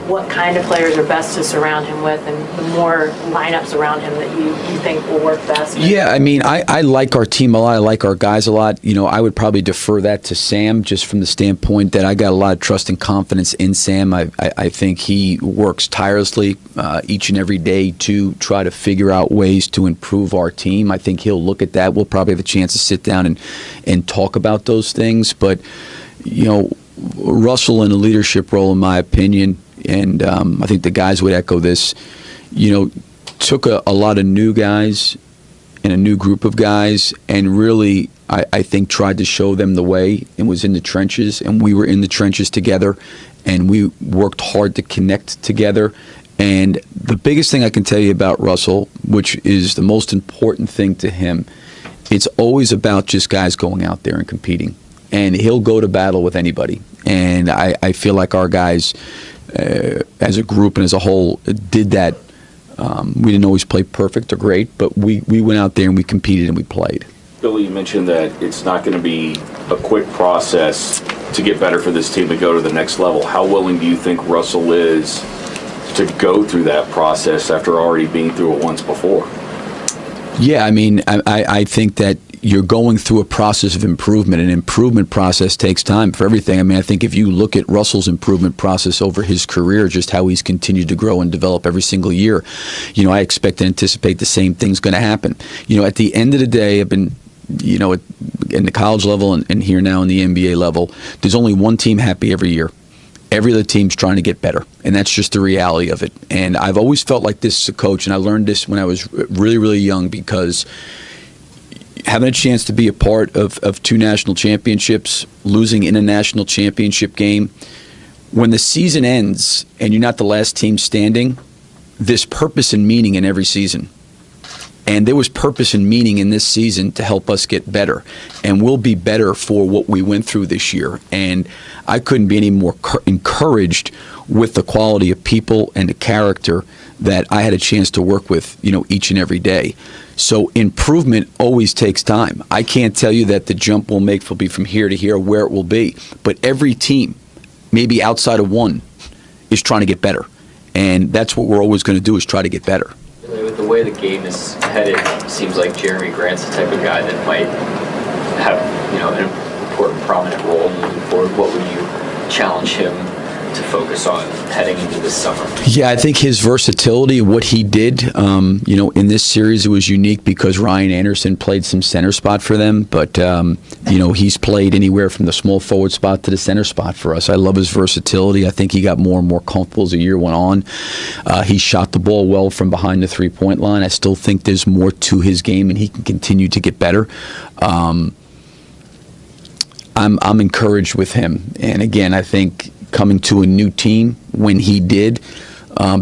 what kind of players are best to surround him with, and the more lineups around him that you think will work best? Yeah, I mean, I like our team a lot. I like our guys a lot. You know, I would probably defer that to Sam, just from the standpoint that I got a lot of trust and confidence in Sam. I think he works tirelessly each and every day to try to figure out ways to improve our team. I think he'll look at that. We'll probably have a chance to sit down and talk about those things. But, you know, Russell in a leadership role, in my opinion, and I think the guys would echo this, you know, took a lot of new guys and a new group of guys and really, I think, tried to show them the way and was in the trenches. And we were in the trenches together, and we worked hard to connect together. And the biggest thing I can tell you about Russell, which is the most important thing to him, it's always about just guys going out there and competing. And he'll go to battle with anybody. And I feel like our guys, as a group and as a whole, did that. We didn't always play perfect or great, but we went out there and we competed and we played. Billy, you mentioned that it's not going to be a quick process to get better for this team to go to the next level. How willing do you think Russell is to go through that process after already being through it once before? Yeah, I mean, I think that you're going through a process of improvement. An improvement process takes time for everything. I mean, I think if you look at Russell's improvement process over his career, just how he's continued to grow and develop every single year, you know, I expect and anticipate the same thing's going to happen. You know, at the end of the day, I've been, you know, in the college level and here now in the NBA level, there's only one team happy every year. Every other team's trying to get better, and that's just the reality of it. And I've always felt like this as a coach, and I learned this when I was really, really young, because having a chance to be a part of two national championships, losing in a national championship game, when the season ends and you're not the last team standing, there's purpose and meaning in every season. And there was purpose and meaning in this season to help us get better. And we'll be better for what we went through this year. And I couldn't be any more encouraged with the quality of people and the character that I had a chance to work with, you know, each and every day. So improvement always takes time. I can't tell you that the jump we'll make will be from here to here, where it will be. But every team, maybe outside of one, is trying to get better. And that's what we're always going to do, is try to get better. With the way the game is headed, it seems like Jeremy Grant's the type of guy that might have, you know, an important, prominent role moving forward. What would you challenge him to focus on heading into this summer? Yeah, I think his versatility, what he did, you know, in this series, it was unique because Ryan Anderson played some center spot for them, but, you know, he's played anywhere from the small forward spot to the center spot for us. I love his versatility. I think he got more and more comfortable as the year went on. He shot the ball well from behind the three-point line. I still think there's more to his game, and he can continue to get better. I'm encouraged with him. And again, I think coming to a new team when he did,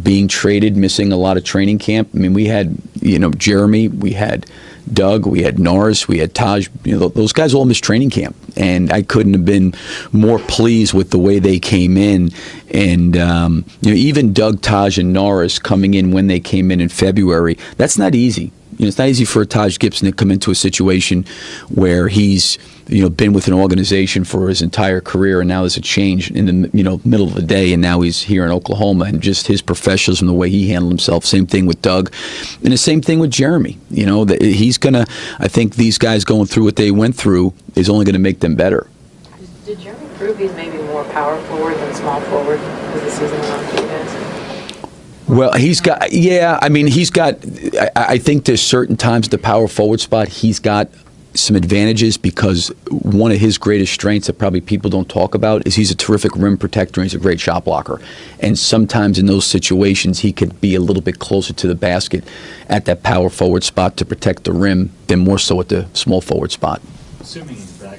being traded, missing a lot of training camp. I mean, we had, you know, Jeremy, we had Doug, we had Norris, we had Taj. You know, those guys all missed training camp, and I couldn't have been more pleased with the way they came in. And you know, even Doug, Taj, and Norris coming in when they came in February, that's not easy. You know, it's not easy for Taj Gibson to come into a situation where he's, you know, been with an organization for his entire career, and now there's a change in the, you know, middle of the day, and now he's here in Oklahoma, and just his professionalism, the way he handled himself. Same thing with Doug, and the same thing with Jeremy. You know, he's gonna. I think these guys going through what they went through is only going to make them better. Did Jeremy prove he's maybe more power forward than small forward as the season went on for you guys? Well, he's got, yeah, I mean, he's got, I think there's certain times at the power forward spot, he's got some advantages, because one of his greatest strengths that probably people don't talk about is he's a terrific rim protector and he's a great shot blocker. And sometimes in those situations, he could be a little bit closer to the basket at that power forward spot to protect the rim than more so at the small forward spot. Assuming he's back,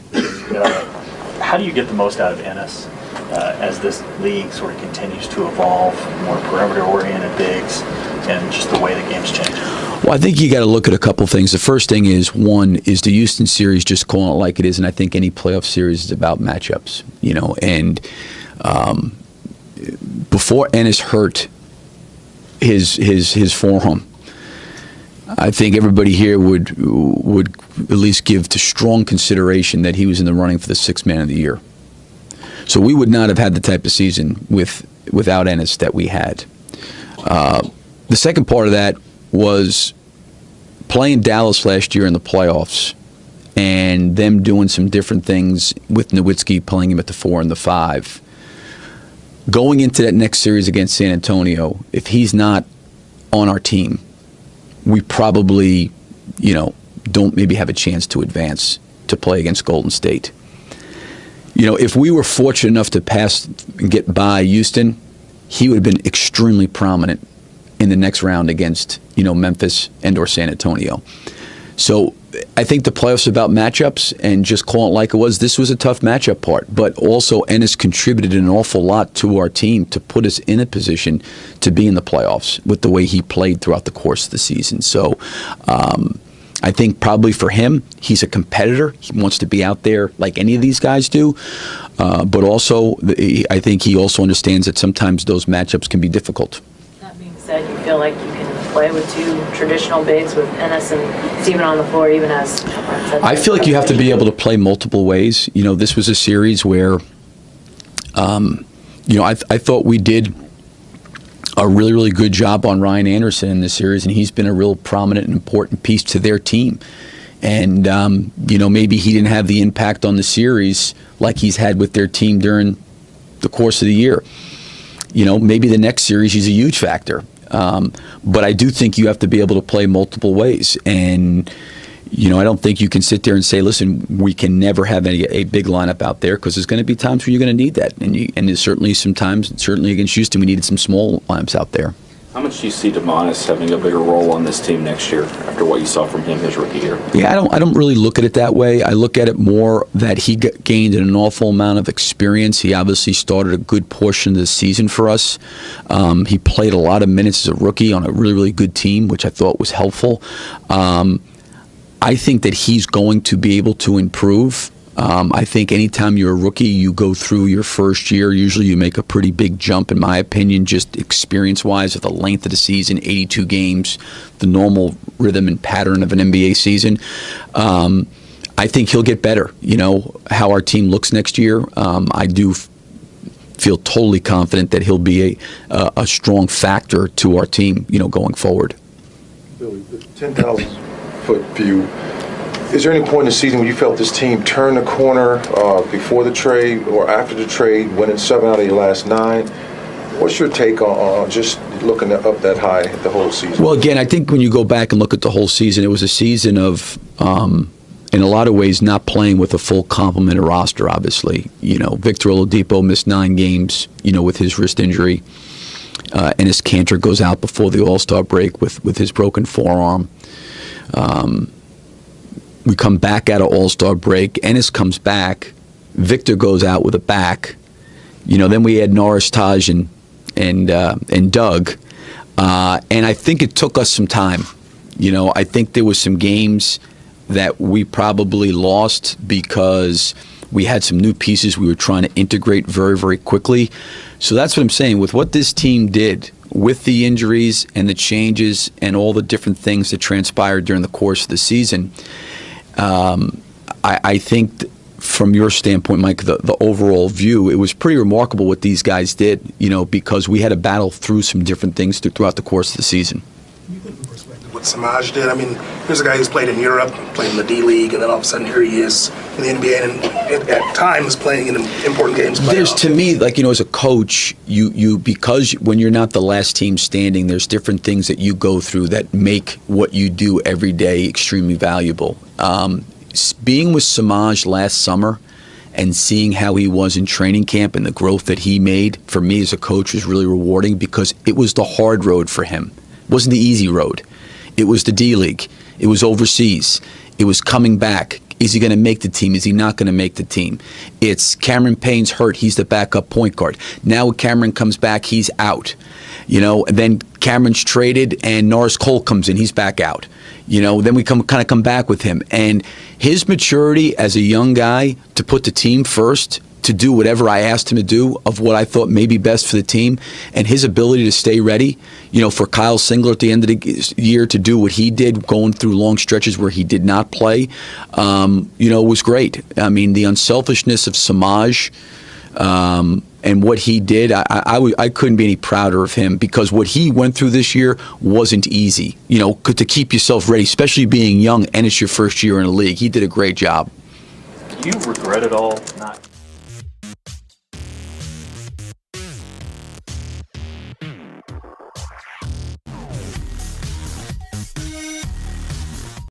how do you get the most out of Ennis as this league sort of continues to evolve, more perimeter-oriented bigs, and just the way the game's changing? Well, I think you got to look at a couple things. The first thing is, one, is the Houston series, just calling it like it is, and I think any playoff series is about matchups, you know. And before Ennis hurt his forearm, I think everybody here would at least give to strong consideration that he was in the running for the sixth man of the year. So we would not have had the type of season with without Ennis that we had. The second part of that was playing Dallas last year in the playoffs and them doing some different things with Nowitzki playing him at the 4 and the 5. Going into that next series against San Antonio, if he's not on our team, we probably, don't maybe have a chance to advance to play against Golden State. If we were fortunate enough to pass and get by Houston, he would have been extremely prominent in the next round against, Memphis and or San Antonio. So I think the playoffs are about matchups, and just call it like it was. This was a tough matchup part, but also Ennis contributed an awful lot to our team to put us in a position to be in the playoffs with the way he played throughout the course of the season. So I think probably for him, he's a competitor. He wants to be out there like any of these guys do. But also, I think he also understands that sometimes those matchups can be difficult. That being said, you feel like you can play with two traditional bigs with Ennis and Steven on the floor, even as I feel like you have to be able to play multiple ways. This was a series where, I thought we did a really, really good job on Ryan Anderson in this series, and he's been a real prominent and important piece to their team. And, maybe he didn't have the impact on the series like he's had with their team during the course of the year. Maybe the next series he's a huge factor. But I do think you have to be able to play multiple ways. And, I don't think you can sit there and say, listen, we can never have a big lineup out there, because there's going to be times where you're going to need that. And there's certainly some times, certainly against Houston, we needed some small lineups out there. How much do you see Domantas having a bigger role on this team next year after what you saw from him his rookie year? Yeah, I don't really look at it that way. I look at it more that he gained an awful amount of experience. He obviously started a good portion of the season for us. He played a lot of minutes as a rookie on a really, really good team, which I thought was helpful. I think that he's going to be able to improve. I think anytime you're a rookie, you go through your first year, usually you make a pretty big jump, in my opinion, just experience-wise, with the length of the season, 82 games, the normal rhythm and pattern of an NBA season. I think he'll get better. How our team looks next year, I do feel totally confident that he'll be a strong factor to our team, going forward. Billy, the 10,000-foot view. Is there any point in the season where you felt this team turn the corner before the trade or after the trade, winning 7 out of your last 9? What's your take on just looking up that high at the whole season? Well, again, I think when you go back and look at the whole season, it was a season of, in a lot of ways, not playing with a full complement of roster, obviously. Victor Oladipo missed 9 games, with his wrist injury. Enes Kanter goes out before the All-Star break with his broken forearm. We come back out of All-Star break. Ennis comes back. Victor goes out with a back. Then we had Norris, Taj, and Doug. And I think it took us some time. I think there was some games that we probably lost because we had some new pieces we were trying to integrate very, very quickly. So that's what I'm saying. With what this team did, with the injuries and the changes and all the different things that transpired during the course of the season, I think from your standpoint, Mike, the overall view, it was pretty remarkable what these guys did, because we had to battle through some different things throughout the course of the season. What Semaj did, here's a guy who's played in Europe, played in the D-League, and then all of a sudden here he is in the NBA, and at times playing in important games. There's, to me, as a coach, you because when you're not the last team standing, there's different things that you go through that make what you do every day extremely valuable. Being with Semaj last summer and seeing how he was in training camp and the growth that he made, for me as a coach, was really rewarding, because it was the hard road for him. It wasn't the easy road. It was the D-League. It was overseas. It was coming back. Is he going to make the team? Is he not going to make the team? It's Cameron Payne's hurt. He's the backup point guard. Now when Cameron comes back, he's out. And then Cameron's traded and Norris Cole comes in. He's back out. Then we come back with him. And his maturity as a young guy to put the team first, to do whatever I asked him to do of what I thought may be best for the team, and his ability to stay ready, for Kyle Singler at the end of the year to do what he did, going through long stretches where he did not play, was great. The unselfishness of Semaj, and what he did, I couldn't be any prouder of him, because what he went through this year wasn't easy. You know, to keep yourself ready, especially being young and it's your first year in the league. He did a great job. Do you regret at all not